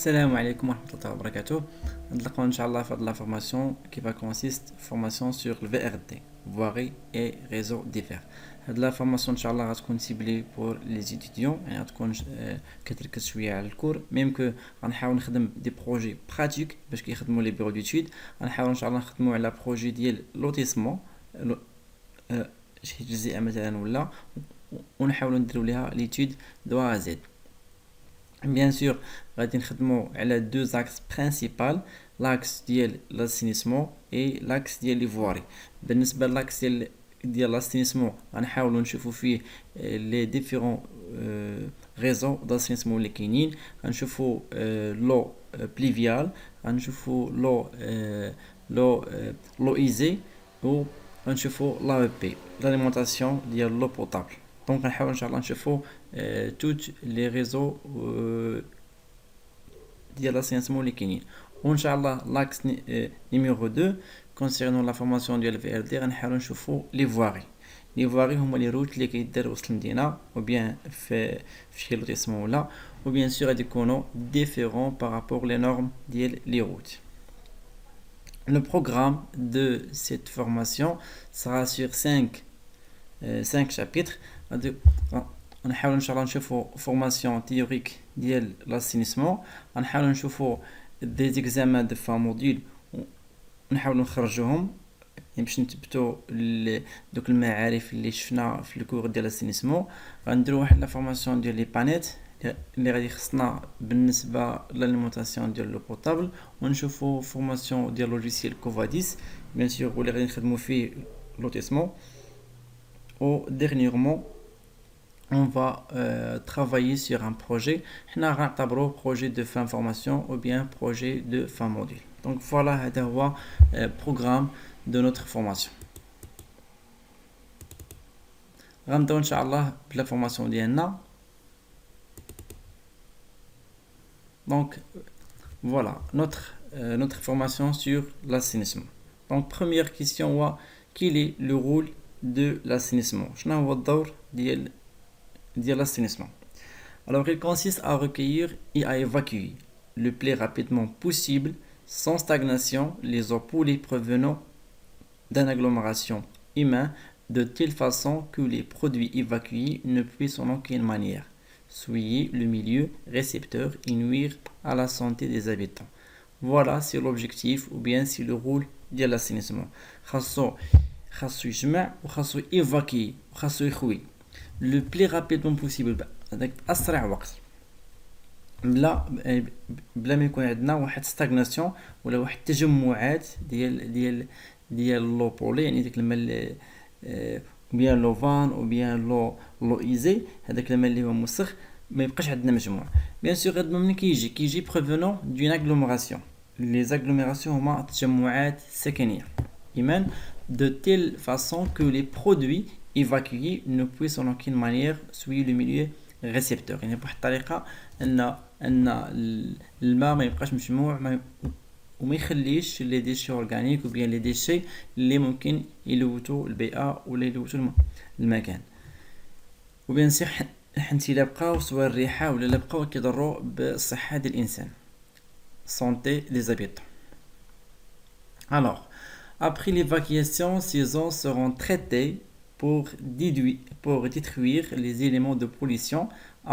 Salam alaikum wa rahmatullahi wa barakatuh. نطلقوا إن شاء الله في la formation qui va consister formation sur le VRD, voirie et réseaux divers. هاد la formation إن شاء الله غتكون ciblée pour les étudiants يعني غتكون كتركز شوية على الكور ميم كو غنحاول نخدم دي بروجي براتيك باش كيخدموا لي بيرو ديتود. غنحاول إن شاء الله نخدموا على بروجي ديال لوتيسمون شي جزيئة مثلا ولا ونحاولوا نديروا ليها ليتود دو A à Z. Bien sûr, غادي نخدموا على deux axes principaux, l'axe ديال l'assainissement et l'axe ديال les voiries. بالنسبة للاكس ديال l'assainissement غنحاولوا نشوفوا فيه les différents réseaux d'assainissement اللي كاينين. غنشوفوا l'eau pluviale, غنشوفوا l'eau usée و غنشوفوا l'AEP, l'alimentation ديال l'eau potable. Donc غنحاول ان شاء الله نشوفوا tous les réseaux ديال l'assainissement اللي كاينين. وان شاء الله l'axe numéro 2 concernant la formation ديال VRD غنحاولوا نشوفوا les voiries. les voiries هما les routes اللي كيدار وسط المدينه ou bien في شي لوتيسمون ولا ou bien sûr غادي يكونوا différents par rapport les normes ديال les routes. Le programme de cette formation sera sur 5 chapitres. غنحاول ان شاء الله نشوفوا فورماسيون تيوريك ديال l'assainissement, غنحاول نشوفوا des examens de fin module ونحاولوا نخرجوهم باش نثبتوا دوك المعارف اللي شفنا في الكور ديال l'assainissement. غنديروا واحد لا فورماسيون ديال لي بانيت اللي غادي خصنا بالنسبه لاليمونطاسيون ديال لو بوتابل, ونشوفوا فورماسيون ديال لوجيسيال كوفاديس بيان سور واللي غادي نخدموا فيه لوتيسمون. Ou dernièrement, on va travailler sur un projet. On a un projet de fin formation ou bien projet de fin module. Donc voilà le programme de notre formation. غنبداو ان شاء الله بلا formation ديالنا. Donc voilà notre formation sur l'assainissement. Donc première question, quel est le rôle de l'assainissement? شنو هو الدور ديال l'assainissement? Alors il consiste à recueillir et à évacuer le plus rapidement possible sans stagnation les eaux polluées provenant d'une agglomération humaine de telle façon que les produits évacués ne puissent en aucune manière souiller le milieu récepteur et nuire à la santé des habitants. Voilà, c'est l'objectif ou bien c'est le rôle de l'assainissement. خاصو يجمع وخاصو ايفاكي وخاصو يخوي لو بلي رابيدمون بوسيبل هذاك باسرع وقت بلا ما يكون عندنا واحد ستاغناسيون ولا واحد تجمعات ديال لو بولي, يعني ديك الماء بيان لو فان او بيان لو ايزي, هذاك الماء اللي هو مسخ ما يبقاش عندنا مجموع. بيان سور هذا الماء كيجي بروفونون دون اغلوميراسيون. لي اغلوميراسيون هما تجمعات سكنيه ايمان de telle façon que les produits évacués ne puissent en aucune manière souiller le milieu récepteur. يعني بواحد الطريقه ان الماء ما يبقاش مجموع وما يخليش لي ديشي اورغانيك وبيان لي ديشي اللي ممكن يلوثوا البيئه ولا يلوثوا المكان. وبيان سي حنتي لا بقاو سواء الريحه ولا لا بقاو كيضروا بالصحه ديال الانسان, santé des habitants. Alors après l'évacuation, ces eaux seront traitées pour détruire les éléments de pollution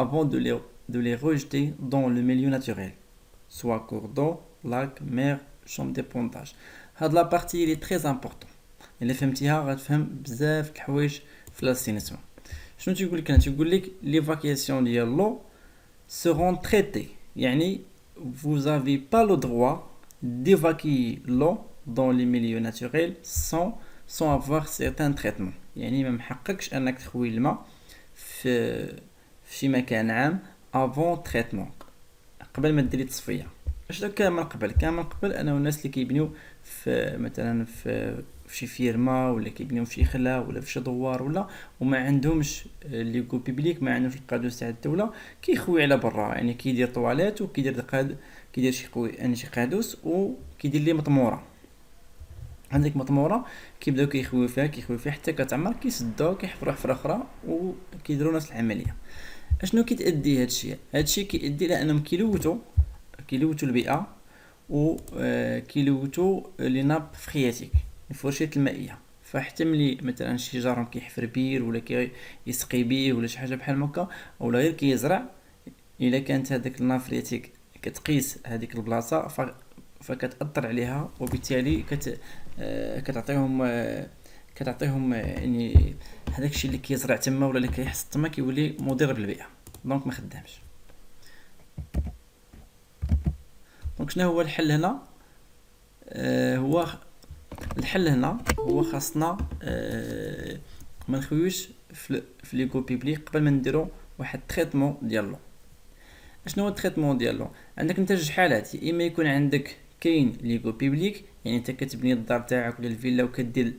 avant de les rejeter dans le milieu naturel, soit cours d'eau, lac, mer, chambre d'épandage. هاد la partie elle est très importante. اللي فهمتيها غتفهم بزاف د الحوايج في l'assainissement. شنو تيقول لك؟ تيقول لك l'évacuation ديال l'eau seront traitées, يعني vous avez pas le droit d'évacuer l'eau dans les milieux naturels sans avoir certains traitements. يعني ما محققش انك تخوي الماء في شي مكان عام avant traitement, قبل ما ديري تصفيه. اش داك كامل قبل انا والناس اللي كيبنيو في مثلا في شي فيرما ولا كيبنيو في شي خلا ولا في شي دوار ولا وما عندهمش لي كو بيبليك, ما عندهمش القادوس تاع الدوله, كيخوي على برا, يعني كيدير طواليت وكيدير كيدير شي قادوس وكيدير ليه مطموره. عندك مطموره كيبداو كيخويو فيها حتى كتعمر, كيسدوها كيحفروا حفره اخرى وكيديروا نفس العمليه. اشنو كيتادي هادشي كيؤدي الى انهم كيلوثوا البيئة و كيلوثوا لي ناب فرياتيك الفرشات المائية. فحتى ملي مثلا شي جار كيحفر بير ولا كيسقي بيه ولا شي حاجه بحال هكا ولا غير كيزرع، الا كانت هذاك الناب فرياتيك كتقيس هذيك البلاصه فكتاثر عليها، وبالتالي كتعطيهم يعني هذاك الشيء اللي كيزرع تما ولا اللي كيحصد تما كيولي مضر بالبيئه، دونك ما خدامش. دونك شنو هو الحل هنا؟ هو خاصنا ما نخويوش في ليغو بيبليك قبل ما نديرو واحد تريتمون ديالو. شنو هو التريتمون ديالو؟ عندك انت جوج حالات، يا اما يكون عندك كاين ليغو بيبليك، يعني انت كتبني الدار تاعك ولا الفيلا وكدير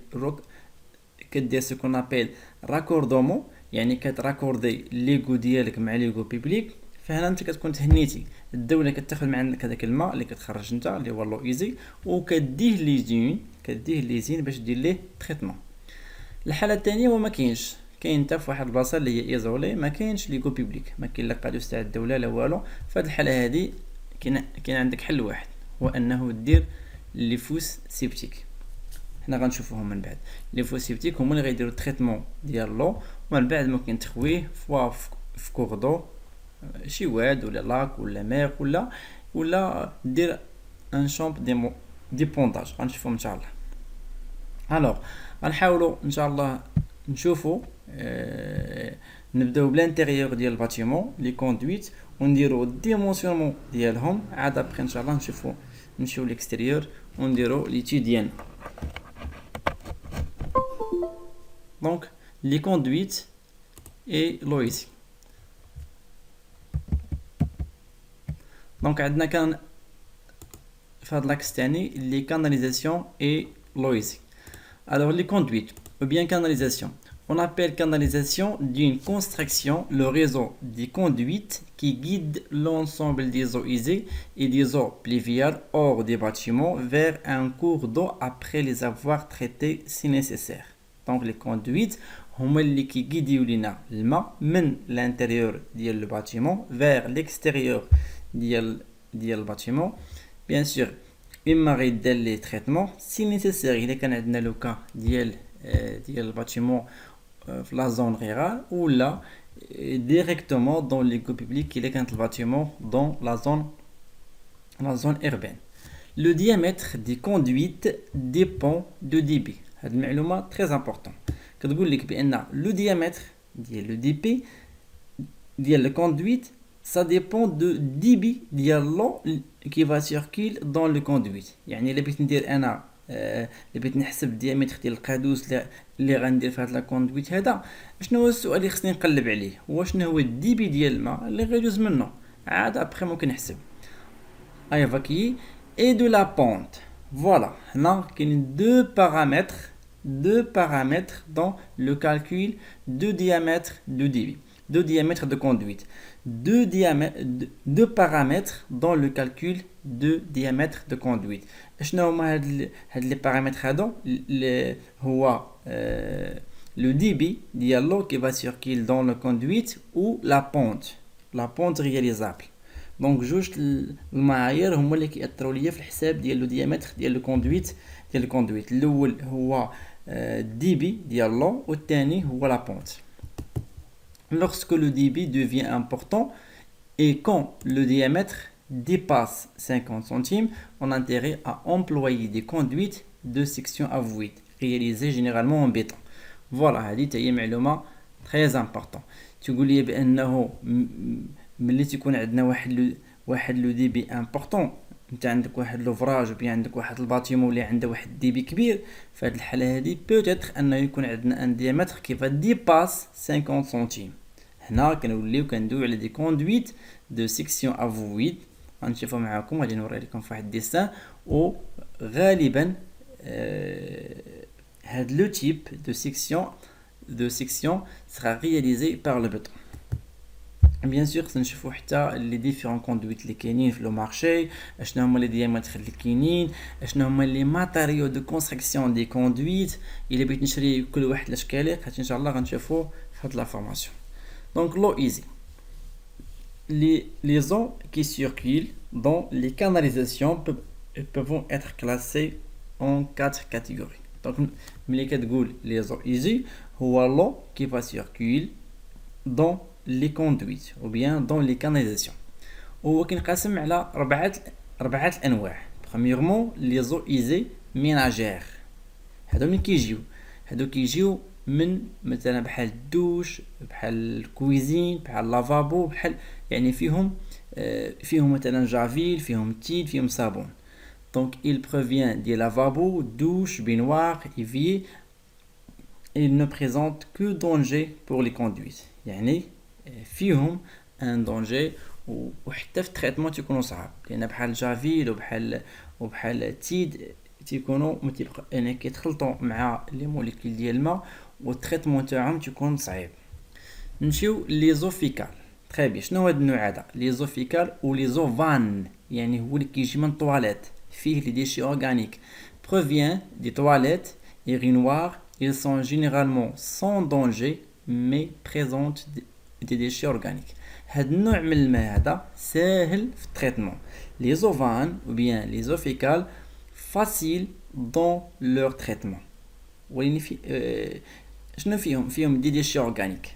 كدير سو كون ابيل راكوردومون، يعني كتراكوردي ليغو ديالك مع ليغو بيبليك. فهنا انت كتكون تهنيتي، الدوله كتاخذ من عندك هذاك الماء اللي كتخرج انت اللي هو لو ايزي وكديه ليزين باش دير ليه تريتمون. الحاله الثانيه هو ما كاينش، كاين انت في واحد البلاصه اللي هي ايزولي ما كاينش ليغو بيبليك، ما كاين لا قادوس تاع الدوله لا والو. فهاد الحاله هذه كاين عندك حل واحد، هو انه دير لي فوس سيبتيك. حنا غنشوفوهم من بعد. لي فوس سيبتيك هما اللي غيديروا التريتمون ديال لو، ومن بعد ممكن تخويه في كوردو شي واد ولا لاك ولا مير ولا دير ان شامب دي بونداج. غنشوفهم ان شاء الله. الوغ غنحاولوا ان شاء الله نشوفوا نبداو بلانتيريور ديال الباتيمون لي كوندويت ونديروا الديمونسيونمون ديالهم، عاد ابري ان شاء الله نمشيو ليكستيريور ونديروا ليتيود ديالنا. دونك لي كوندويت اي لويزي. دونك عندنا كان في هاد لاكس تاني لي كاناليزاسيون اي لويزي. Alors les conduites ou bien canalisation. On appelle canalisation d'une construction le réseau des conduites qui guide l'ensemble des eaux usées et des eaux pluviales hors des bâtiments vers un cours d'eau après les avoir traités si nécessaire. Donc les conduites هما اللي كيغيديو لينا الماء من l'intérieur ديال le bâtiment vers l'extérieur ديال الباتيمون. بيان سور اما غيدير لي تريتمون سي نيسيسير الا كان عندنا لو كا ديال الباتيمون في لا زون غيرال ولا ديريكتومون دون ليغو بوبليك الا كانت الباتيمون دون لا زون urbaine. لو diamètre دي كوندويت ديبون دو ديبي. هاد المعلومه تري امبورطون، كتقول لك بان لو diamètre ديال لو دي بي ديال الكوندويت ça dépend de débit ديال l'eau qui va circuler dans le conduit. يعني الا بغيت ندير انا اللي بغيت نحسب الديامتر ديال القادوس اللي غندير في هاد لا كوندويت هذا، شنو هو السؤال اللي خصني نقلب عليه؟ هو شنو هو الديبي ديال الماء اللي غيدوز منه، عاد ابخي ممكن نحسب ايفاكي اي دو لا بونت. فوالا هنا كاين deux paramètres dans le calcul de diamètre de débit, de diamètre de conduite, deux paramètres dans le calcul de diamètre de conduite. شنو هما هاد لي paramètres هادو؟ هو le débit ديال l'eau qui va circuler dans le conduite ou la pente réalisable. دونك جوج المعايير هما اللي كيأثروا ليا في الحساب ديال لو ديامتر ديال الكوندويت. الاول هو الديبي ديال لو والثاني هو لا بونت. Lorsque le débit devient important et quand le diamètre dépasse 50 centimes, on a intérêt à employer des conduites de section à vide réalisées généralement en béton. Voilà, هذه هي معلومة très important. تقول لي بأنه ملي تكون عندنا واحد لو ديبي امبورطون، انت عندك واحد لوفراج وبيان عندك واحد الباتيمون اللي عنده واحد الديبي كبير، في هذه الحاله هذه بوتيتر انه يكون عندنا ان ديامتر كيف ديباس 50 سنتيم. هنا كنوليو كندويو على دي كوندويت دو سيكسيون افويد. غنشوفوا معكم، غادي نوري لكم في واحد الديسان. وغالبا هاد لو تيب دو سيكسيون sera réalisé par le béton. بيان سور خصنا نشوفوا حتى لي ديفيرون كوندويت اللي كاينين في لو مارشي، اشنو هما لي ديامتر اللي كاينين، اشنو هما لي ماتيريو دو كونستركسيون دي كوندويت. الا بغيت نشري كل واحد الاشكاليق هادشي ان شاء الله غنشوفوه في هاد لا فورماسيون. دونك لو ايزي les eaux qui circulent dans les canalisations peuvent être classées en 4 catégories. Donc, les eaux usées, هو l'eau qui va circuler dans les conduites ou bien dans les canalisations. هو كينقسم على أربعة الأنواع. Premièrement, les eaux usées ménagères. هادو كيجيو من مثلا بحال الدوش، بحال الكويزين، بحال اللافابو، بحال يعني فيهم مثلا جافيل، فيهم تيد، فيهم صابون. Donc il provient des lavabos, douches, baignoires, éviers. Il ne présente que danger pour les conduites. يعني فيهم un danger وحتى في التريتمون تيكونوا صعاب، لان بحال جافيل وبحال التيد تيكونوا يعني كيتخلطوا مع لي موليكول ديال الماء والتريتمون تاعهم تيكون صعيب. نمشيو لي زو فيكال. تري بي، شنو هاد النوع هذا؟ لي زو فيكال و لي زو فان، يعني هو اللي كيجي من الطواليت، فيه لي ديشي اورغانيك. provient des toilettes et urinoirs. Ils sont généralement sans danger mais présentent des déchets organiques. هاد النوع من الماء هذا ساهل في التريتمون. Les eaux vannes ou bien les eaux fécales faciles dans leur traitement. ولكن شنو فيهم دي déchets organiques.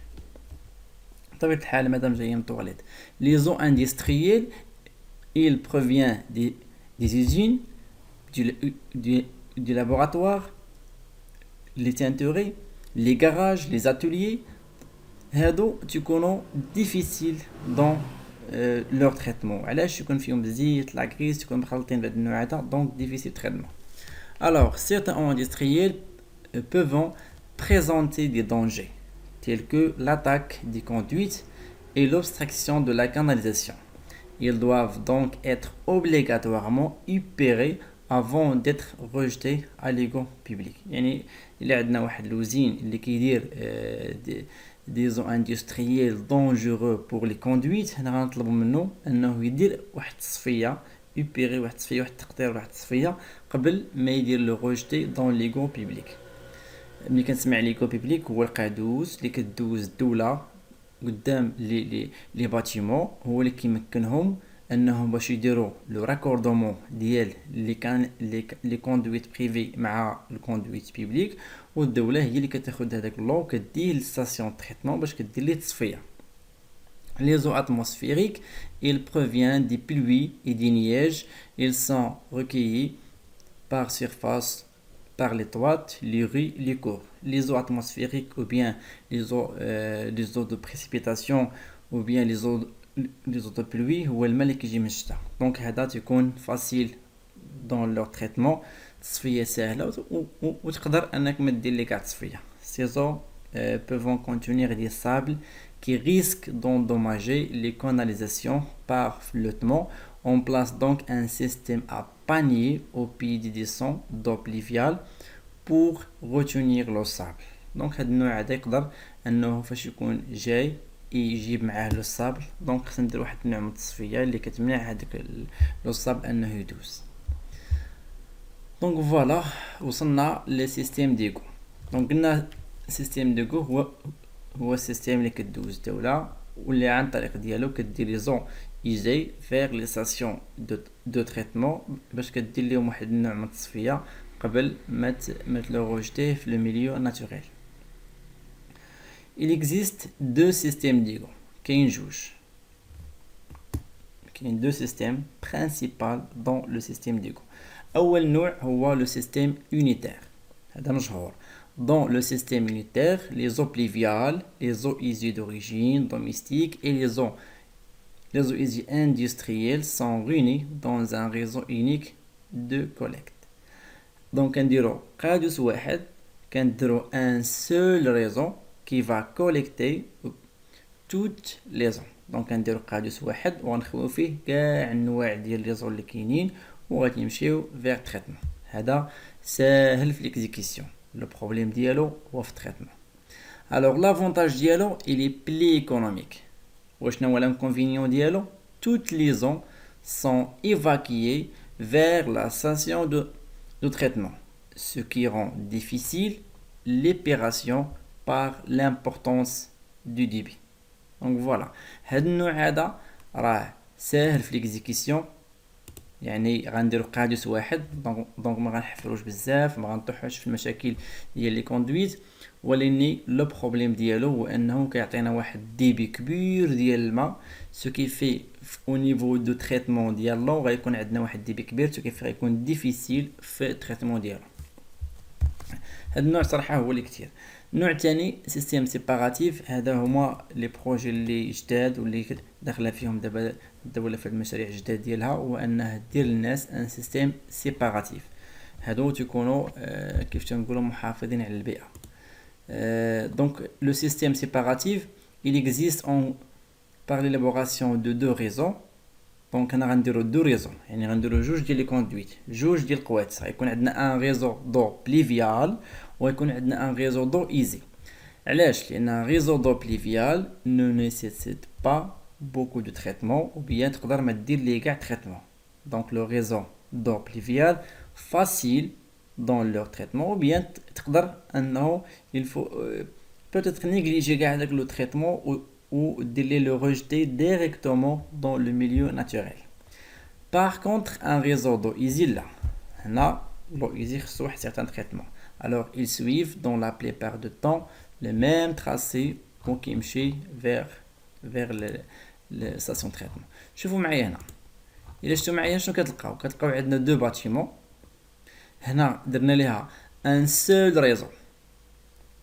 بطبيعة الحال مادام جايين من الطواليت. Les eaux industrielles, ils proviennent des usines, du laboratoire, les teintureries, les garages, les ateliers. هادو تيكونوا difficiles dans leur traitement. علاش؟ يكون فيهم الزيت، لا غريس، تيكون مخلطين بهاد النوع هذا، donc difficile traitement. Alors certains industriels peuvent présenter des dangers tels que l'attaque des conduites et l'obstruction de la canalisation. Ils doivent donc être obligatoirement épurés avant d'être rejetés à l'égout public. يعني إلا عندنا واحد الوزين اللي كيدير des eaux industriels dangereux pour les conduites، هنا غنطلبوا منه انه يدير واحد التصفيه، يبيري واحد التصفيه، واحد التقطير، واحد التصفيه قبل ما يدير لو روجتي دون ليغو بيبليك. ملي كنسمع ليغو بيبليك هو القادوس اللي كدوز الدوله قدام لي باتيمون، هو اللي كيمكنهم انهم باش يديروا لو راكوردومون ديال لي كوندويت بريفي مع الكوندويت بيبليك، والدوله هي اللي كتاخذ هذاك لو وكديه للستاسيون تريتمون باش كدير ليه التصفيه. Les eaux atmosphériques, ils proviennent des pluies et des neiges. Ils sont recueillis par surface par les toits, les rues, les cours. Les eaux atmosphériques ou bien les eaux de précipitation ou bien les eaux de pluie هو الماء اللي كيجي من الشتاء. دونك هذا تيكون فاسيل دون لور تريتمون، تصفيه سهله وتقدر انك ما دير لي كاع تصفيه. Ces eaux peuvent contenir des sables qui risquent d'endommager les canalisations par flottement. On place donc un système à panier au pied des descentes d'eau pluviale pour retenir le sable. دونك هاد النوع هذا يقدر انه فاش يكون جاي يجيب معاه لو صابل، دونك خصنا ندير واحد النوع من التصفيه اللي كتمنع هذاك لو صابل انه يدوز. دونك فوالا وصلنا للسيستيم ديغو. دونك قلنا السيستيم ديغو هو السيستيم اللي كدوز الدوله واللي عن طريق ديالو كدير لي زون يجي فيغ لي ستاسيون دو تريتمون باش كدير لهم واحد النوع من التصفيه قبل ما تلو روجتيه في لو ميليو ناتوريل. Il existe deux systèmes d'ego. كاين deux systèmes principaux dans le système d'ego. أول نوع هو le système unitaire. هذا مشهور. Dans le système unitaire, les eaux pluviales, les eaux usées d'origine domestique et les eaux usées industrielles sont réunies dans un réseau unique de collecte. Donc كنديرو قادوس واحد، كنديرو un seul réseau qui va collecter toutes les eaux. دونك نديرو قادوس واحد وغنخويو فيه كاع النواع ديال لي زون اللي كاينين وغادي نمشيو فيغ تريتمون. هذا ساهل في ليكزيكسيون، لو بروبليم ديالو هو في التريتمون. الوغ لافونتاج ديالو il est plus économique. وشنو هو l'inconvénient ديالو؟ toutes les eaux sont évacuées vers la station de traitement, ce qui rend difficile l'épuration par l'importance du débit. Donc voilà, هاد النوع هذا راه ساهل في ليكزيكسيون، يعني غنديرو قادس واحد، دونك ما غنحفروش بزاف، ما غنطيحوش في المشاكل ديال لي كوندويت. ولكن لو بروبليم ديالو هو انه كيعطينا واحد ديبي كبير ديال الماء، سو كي في او نيفو دو تريتمون ديال لو غيكون عندنا واحد ديبي كبير، سو كي غيكون ديفيسيل في التريتمون ديالو. هاد النوع صراحه هو اللي كتير. النوع الثاني سيستيم سيباراتيف، هذا هما لي بروجي اللي جداد واللي داخله فيهم دابا الدوله في المشاريع الجداد ديالها، هو انها دير للناس ان سيستيم سيباراتيف. هادو تيكونوا كيف تنقولوا محافظين على البيئه. Donc le système séparatif, il existe par l'élaboration de deux réseaux. دونك هنا غنديرو دو ريزو، يعني غنديرو جوج ديال لي كوندويت، جوج ديال القوات. غيكون عندنا ان ريزو دو بليفيال ويكون عندنا ان ريزو دو ايزي. علاش؟ لان ريزو دو بليفيال نو نيسيسيت با بوكو دو تريتمون، و بيان تقدر ما دير ليه كاع تريتمون. دونك لو ريزو دو بليفيال فاسيل دون لور تريتمون، و بيان تقدر انه يلفو peut-être négliger كاع داك لو تريتمون ou de le rejeter directement dans le milieu naturel. Par contre, un réseau d'eau easy là, l'eau easy reçoit certains traitements. Alors, ils suivent dans la plupart du temps le même tracé pour qu'ils marchent vers la station de traitement. شوفوا معايا هنا، إلا شفتوا معايا شنو كتلقاو عندنا دو باتيمون. هنا درنا ليها ان سول ريزو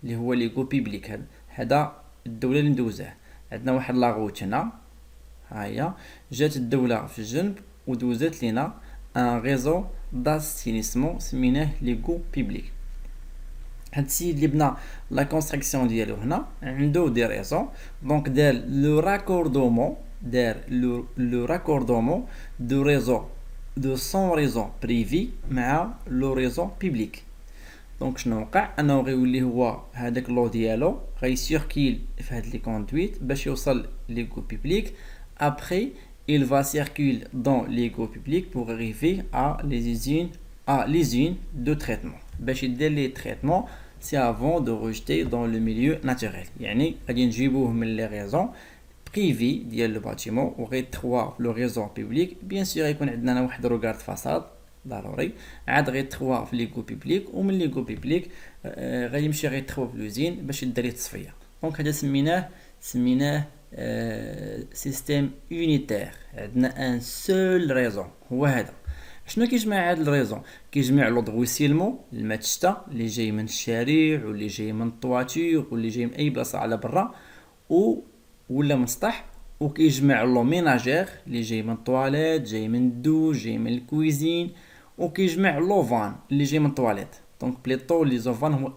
اللي هو ليغو بيبليك. هذا الدولة اللي ندوزاه. عندنا واحد لاغوت هنا، ها هي جات الدولة في الجنب ودوزات لينا ان ريزو داسينيسمون سميناه ليغو بيبليك. هاد السيد اللي بنا لا كونستركسيون ديالو هنا عنده دي ريزون، دونك دار لو راكوردومون، لو راكوردومون دو ريزو دو سون ريزو بريفي مع لو ريزو بيبليك. دونك شنو وقع؟ انه غيولي هو هذاك لو ديالو غيسيركيل في هاد لي كوندويت باش يوصل ليغو بيبليك. ابري il va circuler dans l'égo public pour arriver à l'usine de traitement. باش يدير لي traitement c'est avant de rejeter dans le milieu naturel. يعني غادي نجيبوه من لي ريزون بريفي ديال لو باتيمون وغيتخوا لو ريزون بيبليك. بيان سور يكون عندنا واحد روغارد فاساد ضروري، عاد غيتخوا في ليغو بيبليك، ومن ليغو بيبليك غيمشي غيتخوا في لوزين باش يدير ليه التصفيه. دونك هذا سميناه سيستيم يونيتير. عندنا ان سول ريزون هو هذا. شنو كيجمع هاد الريزون؟ كيجمع لو دغويسيلمون الماء الشتا اللي جاي من الشارع واللي جاي من الطواتير واللي جاي من اي بلاصه على برا ولا من السطح، وكيجمع لو ميناجير اللي جاي من الطواليت، جاي من الدوش، جاي من الكويزين، وكيجمع لو فان اللي جاي من الطواليت. دونك بليطو لي زوفان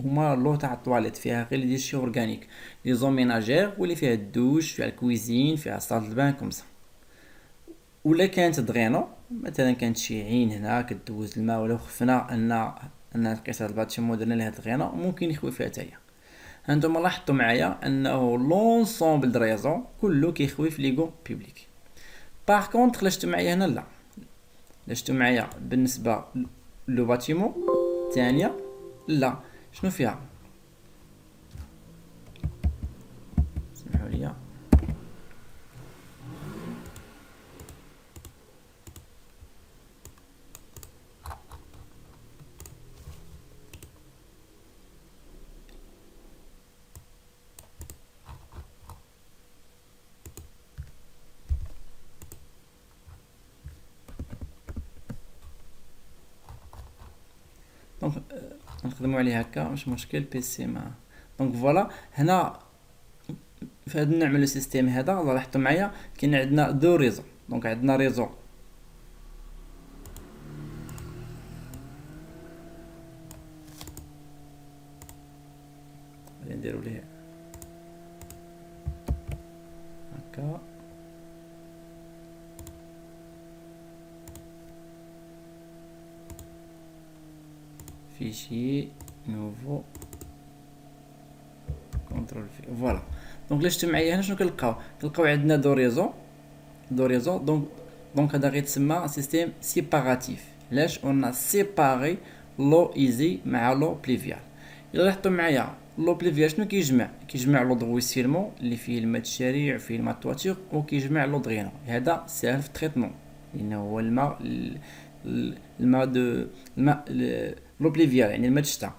هما لو تاع الطواليت فيها غير دي شي اورغانيك، لي زون ميناجير واللي فيها الدوش، فيها الكويزين، فيها صال البان كومسا. ولا كانت دغينو مثلا كانت شي عين هنا كدوز الماء، ولا خفنا ان لقيت هاد الباتيمون درنا ليها دغينو ممكن يخوي فيها تاهي. هانتوما لاحظتوا معايا انه لونسومبل د ريزون كله كيخوي في ليغو بيبليك. باغ كونطخ لا شفتوا معايا هنا لا، لا شفتوا معايا بالنسبه لو باتيمون الثانيه لا، شنو فيها؟ سمحوا لي. دونك نخدموا عليه هكا مش مشكل، بيسي ما. دونك فوالا هنا في هذا النوع من لو سيستيم هذا لاحظتوا معايا كاين عندنا دو ريزو. دونك عندنا ريزو غادي نديرو ليه هكا، فيشي نوفو كونترول في فوالا. دونك لا شفتوا معايا هنا شنو كنلقاو عندنا دو ريزو دونك هذا غيتسمى سيستيم سيباراتيف. علاش؟ اون سيباري لو ايزي مع لو بليفيال. الا لاحظتوا معايا لو بليفيال شنو كيجمع لو دغويسيلمون اللي فيه الماء الشريع وفيه الماء التواتير، وكيجمع لو دغينا. هذا ساهل في التريتمون لانه هو الماء الماء دو الماء لو بليفيال يعني الماء الشتا.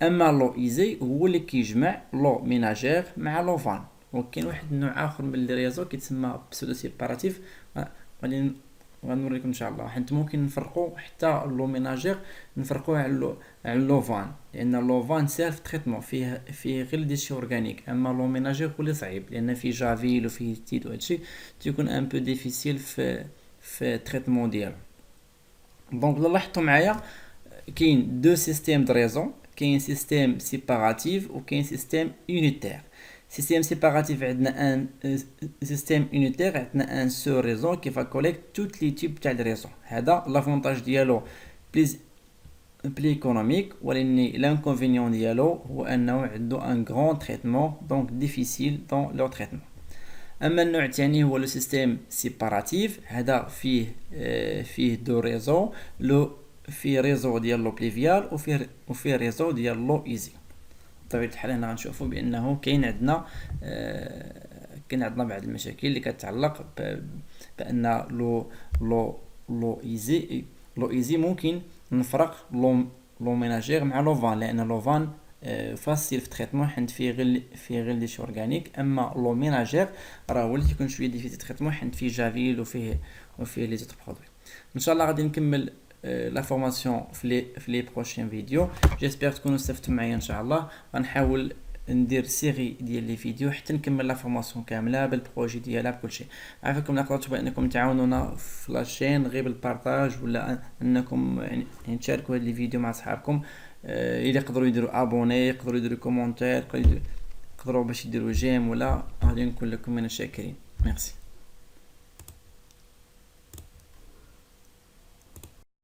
اما لو ايزي هو اللي كيجمع لو ميناجير مع لو فان. وكاين واحد النوع اخر من لي ريزو كيتسمى بسودو سيباراتيف، غادي غنوريكم ان شاء الله. حيت ممكن نفرقوا حتى لو ميناجير نفرقوه على لو فان، لان لو فان ساهل في التريتمون، فيه غير ديشي اورغانيك. اما لو ميناجير هو اللي صعيب لان فيه جافيل وفيه تيد وهادشي تيكون ان بو ديفيسيل في التريتمون ديالو. دونك الا لاحظتوا معايا كاين دو سيستيم دو ريزون، كاين سيستيم سيباراتيف وكاين سيستيم يونيتير. سيستيم سيباراتيف عندنا ان سيستيم يونيتير عندنا ان سو ريزون كي فا كوليكت توت لي تيب تاع الريزون. هذا لافونتاج ديالو بلي ايكونوميك، ولكن لانكونفينيون ديالو هو انه عنده ان غران تريتمون دونك ديفيسيل دون لو تريتمون. اما النوع الثاني هو لو سيستيم سيباراتيف، هذا فيه دو ريزو، فيه ريزو ديال لو بليفيال وفيه ريزو ديال لو ايزي. بطبيعة الحال هنا غنشوفوا بانه كاين عندنا بعض المشاكل اللي كتعلق بان لو ايزي ممكن نفرق لو ميناجير مع لو فان، لان لو فان فاسيل في التريتمون حيت فيه غير لي شي اورغانيك. اما لو ميناجير راه هو اللي تيكون شويه ديفيسيل التريتمون حيت فيه جافيل وفيه لي زيت برودوي. ان شاء الله غادي نكمل لا فورماسيون في لي بروشين فيديو. جيسبر تكونوا استفدتوا معايا ان شاء الله. غنحاول ندير سيري ديال لي فيديو حتى نكمل لا فورماسيون كامله بالبروجي ديالها بكل شيء. عافاكم نقدروا بانكم تعاونونا في لاشين غير بالبارطاج، ولا انكم يعني تشاركوا هاد لي فيديو مع صحابكم. الا يقدروا يديروا ابوني، يقدروا يديروا كومونتير، يقدروا باش يديروا جيم، ولا غادي نكون لكم من الشاكرين. ميرسي.